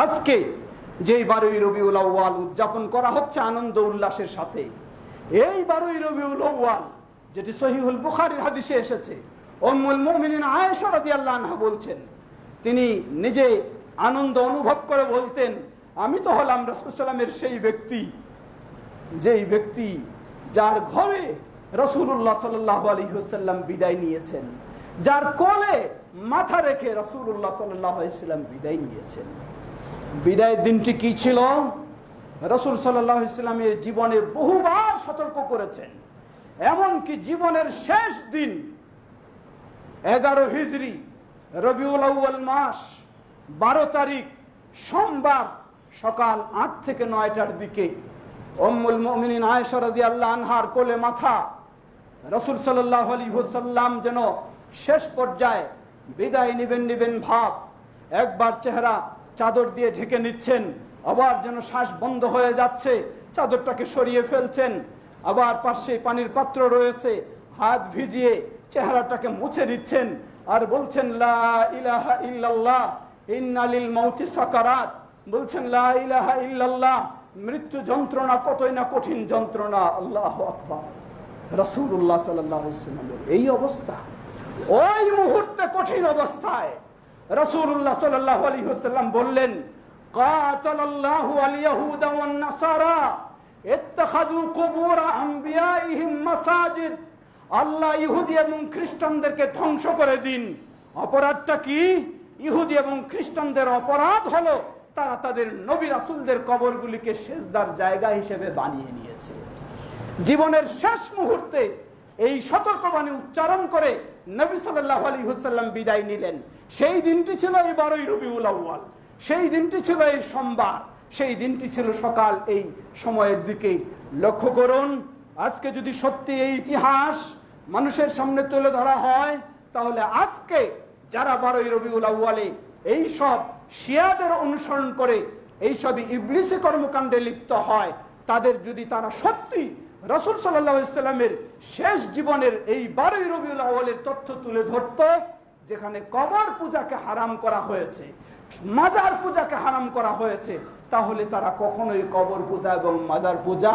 আজকে যেই 12ই রবিউল আউয়াল উদযাপন করা হচ্ছে আনন্দ উল্লাসের সাথে, এই 12ই রবিউল আউয়াল যেটি সহিহুল বুখারীর হাদিসে এসেছে, উম্মুল মুমিনিন আয়েশা রাদিয়াল্লাহু আনহা বলছেন, তিনি নিজে আনন্দ অনুভব করে বলতেন, আমি তো হলাম রাসূল সাল্লামের সেই ব্যক্তি, যেই ব্যক্তি যার ঘরে রাসূলুল্লাহ সাল্লাল্লাহু আলাইহি ওয়াসাল্লাম বিদায় নিয়েছেন, যার কোলে মাথা রেখে রাসূলুল্লাহ সাল্লাল্লাহু আলাইহি ওয়াসাল্লাম বিদায় নিয়েছেন। বিদায়ের দিনটি কি ছিল? রাসূল সাল্লাল্লাহু আলাইহি ওয়াসাল্লামের জীবনে বহুবার সতর্ক করেছেন, এমনকি জীবনের শেষ দিন 11 হিজরি রবিউল আউয়াল মাস 12 তারিখ সোমবার সকাল 8 থেকে 9টার দিকে উম্মুল মুমিনিন আয়েশা রাদিয়াল্লাহু আনহার কোলে মাথা রাসূল সাল্লাল্লাহু আলাইহি ওয়াসাল্লাম যেন শেষ পর্যায়ে বিদায় নিবেন ভাব, একবার চেহারা চাদর দিয়ে ঢেকে নিচ্ছেন, আবার যেন শ্বাস বন্ধ হয়ে যাচ্ছে, চাদরটাকে সরিয়ে ফেলছেন, আবার পাশে পানির পাত্র রয়েছে, হাত ভিজিয়ে চেহারাটাকে মুছে নিচ্ছেন আর বলছেন লা ইলাহা ইল্লাল্লাহ ইন্না লিল মাউতি সাকারাত, বলছেন লা ইলাহা ইল্লাল্লাহ, মৃত্যু যন্ত্রণা কতই না কঠিন যন্ত্রণা, আল্লাহু আকবার। রাসূলুল্লাহ সাল্লাল্লাহু আলাইহি ওয়াসাল্লামের এই অবস্থা, ওই মুহূর্তে কঠিন অবস্থায় রাসূলুল্লাহ সাল্লাল্লাহু আলাইহি ওয়াসাল্লাম বললেন, কাতালাল্লাহু আল ইয়াহুদা ওয়ান নাসারা ইত্তাখাযু কুবুর আমবিয়াইহিম মাসাজিদ, আল্লাহ ইহুদি এবং খ্রিস্টানদেরকে ধ্বংস করে দিন। অপরাধটা কি? ইহুদি এবং খ্রিস্টানদের অপরাধ হলো তারা তাদের নবী রাসূলদের কবরগুলিকে সেজদার জায়গা হিসেবে বানিয়ে নিয়েছে। জীবনের শেষ মুহূর্তে এই সতর্কবাণী উচ্চারণ করে নবী সাল্লাল্লাহু আলাইহি ওয়াসাল্লাম বিদায় নিলেন। সেই দিনটি ছিল এই 12ই রবিউল আউয়াল, সেই দিনটি ছিল এই সোমবার, সেই দিনটি ছিল সকাল এই সময়ের দিকে। লক্ষ্য করুন, আজকে যদি সত্যি এই ইতিহাস মানুষের সামনে তুলে ধরা হয়, তাহলে আজকে যারা 12ই রবিউল আউয়ালে এই সব শিয়াদের অনুসরণ করে এই সবই ইবলিসি কর্মকাণ্ডে লিপ্ত হয়, তাদের যদি তারা সত্যি রাসূল সাল্লাল্লাহু আলাইহি ওয়াসাল্লামের শেষ জীবনের এই 12ই রবিউল আউয়ালের তথ্য তুলে ধরত, যেখানে কবর পূজাকে হারাম করা হয়েছে, মাজার পূজাকে হারাম করা হয়েছে, তাহলে তারা কখনোই কবর পূজা এবং মাজার পূজা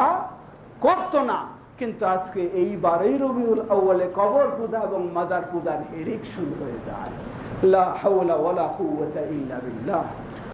করত না। কিন্তু আজকে এই 12ই রবিউল আউয়ালে কবর পূজা এবং মাজার পূজার হিড়িক শুরু হয়ে যায়। লা হাওলা ওয়ালা কুওয়াতা ইল্লা বিল্লাহ।